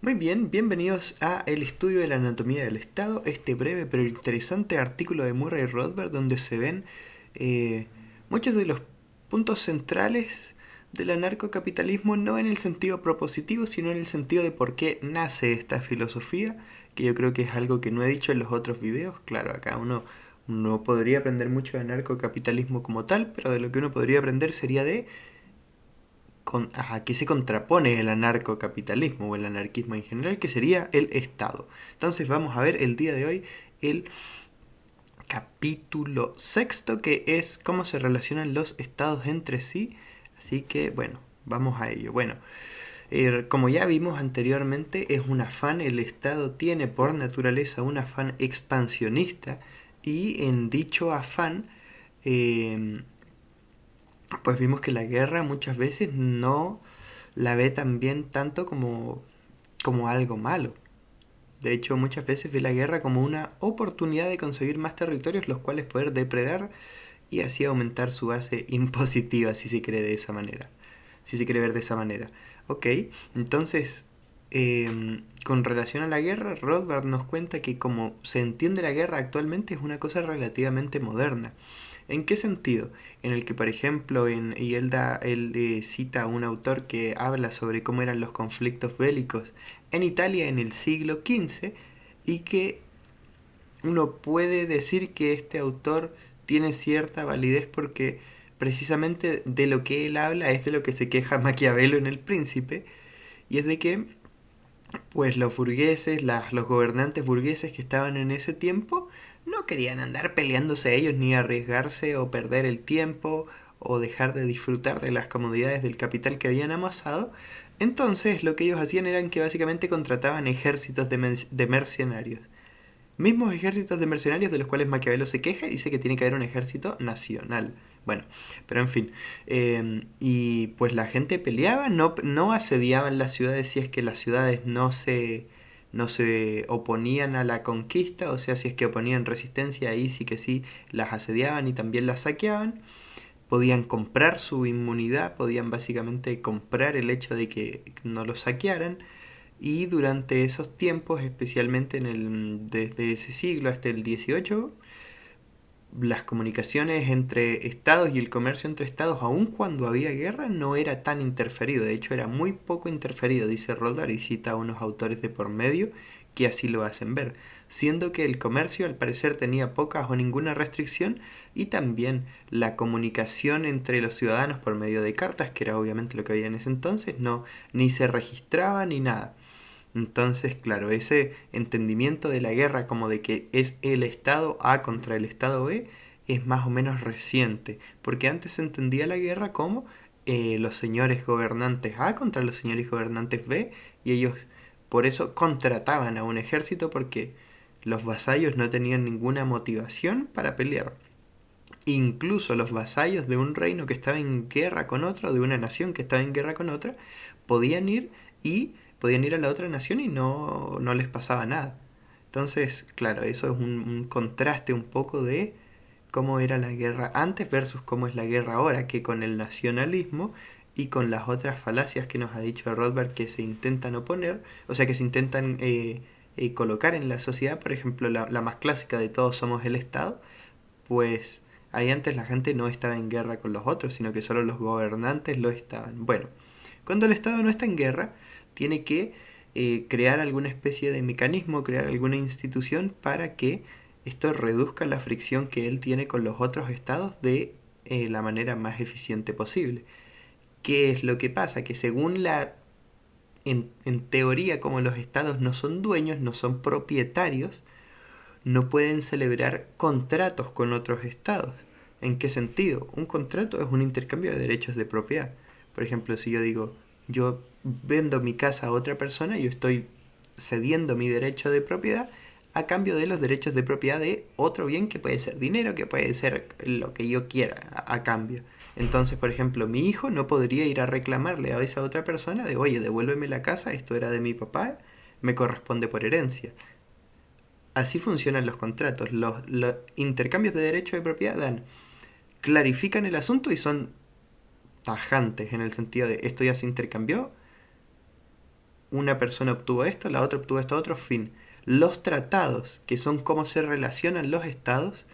Muy bien, bienvenidos a El estudio de la anatomía del Estado, este breve pero interesante artículo de Murray Rothbard donde se ven eh, muchos de los puntos centrales del anarcocapitalismo, no en el sentido propositivo, sino en el sentido de por qué nace esta filosofía, que yo creo que es algo que no he dicho en los otros videos. Claro, acá uno no podría aprender mucho de anarcocapitalismo como tal, pero de lo que uno podría aprender sería de a qué se contrapone el anarcocapitalismo o el anarquismo en general, que sería el Estado. Entonces vamos a ver el día de hoy el capítulo sexto, que es cómo se relacionan los estados entre sí. Así que bueno, vamos a ello. Bueno, como ya vimos anteriormente, es un afán, el Estado tiene por naturaleza un afán expansionista, y en dicho afán eh, pues vimos que la guerra muchas veces no la ve también tanto como algo malo. De hecho, muchas veces ve la guerra como una oportunidad de conseguir más territorios los cuales poder depredar y así aumentar su base impositiva, si se cree de esa manera. Si se quiere ver de esa manera. Ok, entonces, con relación a la guerra, Rothbard nos cuenta que como se entiende la guerra actualmente es una cosa relativamente moderna. ¿En qué sentido? En el que, por ejemplo, él cita a un autor que habla sobre cómo eran los conflictos bélicos en Italia en el siglo XV, y que uno puede decir que este autor tiene cierta validez porque precisamente de lo que él habla es de lo que se queja Maquiavelo en El Príncipe, y es de que pues los burgueses, los gobernantes burgueses que estaban en ese tiempo, no querían andar peleándose ellos ni arriesgarse o perder el tiempo o dejar de disfrutar de las comodidades del capital que habían amasado. Entonces lo que ellos hacían era que básicamente contrataban ejércitos de mercenarios. Mismos ejércitos de mercenarios de los cuales Maquiavelo se queja y dice que tiene que haber un ejército nacional. Bueno, pero en fin. Y pues la gente peleaba, no asediaban las ciudades si es que las ciudades no se oponían a la conquista, o sea, si es que oponían resistencia, ahí sí que sí las asediaban y también las saqueaban. Podían comprar su inmunidad, podían básicamente comprar el hecho de que no los saquearan. Y durante esos tiempos, especialmente desde ese siglo hasta el 18, las comunicaciones entre estados y el comercio entre estados, aun cuando había guerra, no era tan interferido. De hecho, era muy poco interferido, dice Roldar, y cita a unos autores de por medio que así lo hacen ver, siendo que el comercio al parecer tenía pocas o ninguna restricción, y también la comunicación entre los ciudadanos por medio de cartas, que era obviamente lo que había en ese entonces, no, ni se registraba ni nada. Entonces, claro, ese entendimiento de la guerra como de que es el Estado A contra el Estado B es más o menos reciente, porque antes se entendía la guerra como los señores gobernantes A contra los señores gobernantes B, y ellos por eso contrataban a un ejército porque los vasallos no tenían ninguna motivación para pelear. Incluso los vasallos de un reino que estaba en guerra con otro, de una nación que estaba en guerra con otra, podían ir y podían ir a la otra nación y no les pasaba nada. Entonces, claro, eso es un contraste un poco de cómo era la guerra antes versus cómo es la guerra ahora, que con el nacionalismo y con las otras falacias que nos ha dicho Rothbard que se intentan oponer, o sea, que se intentan colocar en la sociedad. Por ejemplo, la más clásica de todos somos el Estado, pues ahí antes la gente no estaba en guerra con los otros, sino que solo los gobernantes lo estaban. Bueno, cuando el Estado no está en guerra, tiene que crear alguna especie de mecanismo, crear alguna institución para que esto reduzca la fricción que él tiene con los otros estados de la manera más eficiente posible. ¿Qué es lo que pasa? Que según en teoría, como los estados no son dueños, no son propietarios, no pueden celebrar contratos con otros estados. ¿En qué sentido? Un contrato es un intercambio de derechos de propiedad. Por ejemplo, si yo digo, yo vendo mi casa a otra persona, yo estoy cediendo mi derecho de propiedad a cambio de los derechos de propiedad de otro bien, que puede ser dinero, que puede ser lo que yo quiera a cambio. Entonces, por ejemplo, mi hijo no podría ir a reclamarle a esa otra persona de, oye, devuélveme la casa, esto era de mi papá, me corresponde por herencia. Así funcionan los contratos. Los intercambios de derecho de propiedad clarifican el asunto y son tajantes en el sentido de esto ya se intercambió, una persona obtuvo esto, la otra obtuvo esto otro, fin. Los tratados, que son cómo se relacionan los estados,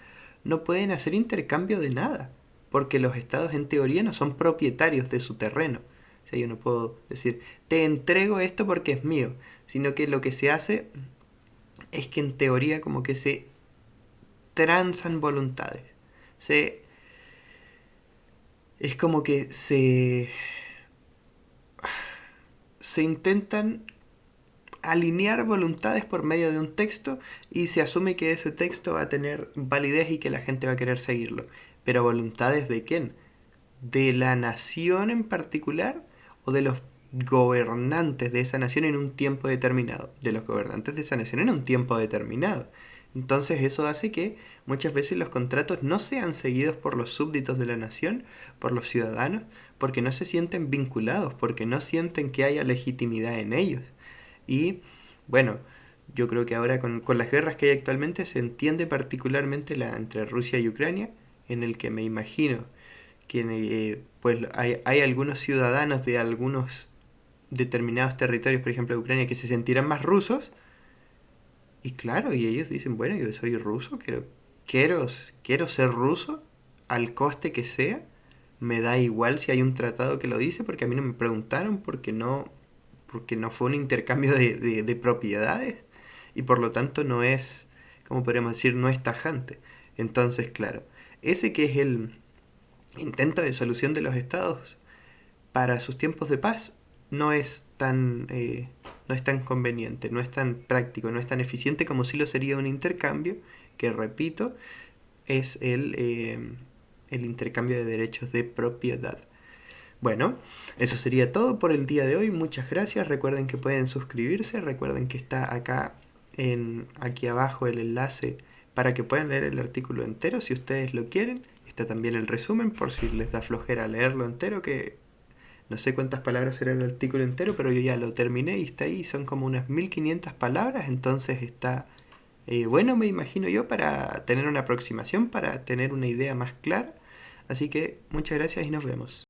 no pueden hacer intercambio de nada, porque los estados en teoría no son propietarios de su terreno. O sea, yo no puedo decir, te entrego esto porque es mío, sino que lo que se hace es que en teoría como que se transan voluntades. Se, es como que se intentan alinear voluntades por medio de un texto y se asume que ese texto va a tener validez y que la gente va a querer seguirlo. Pero voluntades de quién? ¿De la nación en particular o de los gobernantes de esa nación en un tiempo determinado? De los gobernantes de esa nación en un tiempo determinado. Entonces eso hace que muchas veces los contratos no sean seguidos por los súbditos de la nación, por los ciudadanos, porque no se sienten vinculados, porque no sienten que haya legitimidad en ellos. Y bueno, yo creo que ahora con las guerras que hay actualmente se entiende particularmente la entre Rusia y Ucrania, en el que me imagino que pues hay algunos ciudadanos de algunos determinados territorios, por ejemplo de Ucrania, que se sentirán más rusos. Y claro, y ellos dicen, bueno, yo soy ruso, quiero, quiero ser ruso al coste que sea. Me da igual si hay un tratado que lo dice, porque a mí no me preguntaron, porque no fue un intercambio de propiedades y por lo tanto no es, como podríamos decir, no es tajante. Entonces, claro, ese que es el intento de solución de los estados para sus tiempos de paz no es tan conveniente, no es tan práctico, no es tan eficiente como si lo sería un intercambio, que repito, es el intercambio de derechos de propiedad. Bueno, eso sería todo por el día de hoy. Muchas gracias. Recuerden que pueden suscribirse. Recuerden que está acá aquí abajo el enlace para que puedan leer el artículo entero si ustedes lo quieren. Está también el resumen por si les da flojera leerlo entero, que no sé cuántas palabras era el artículo entero, pero yo ya lo terminé y está ahí. Son como unas 1500 palabras. Entonces está bueno, me imagino yo, para tener una aproximación, para tener una idea más clara. Así que muchas gracias y nos vemos.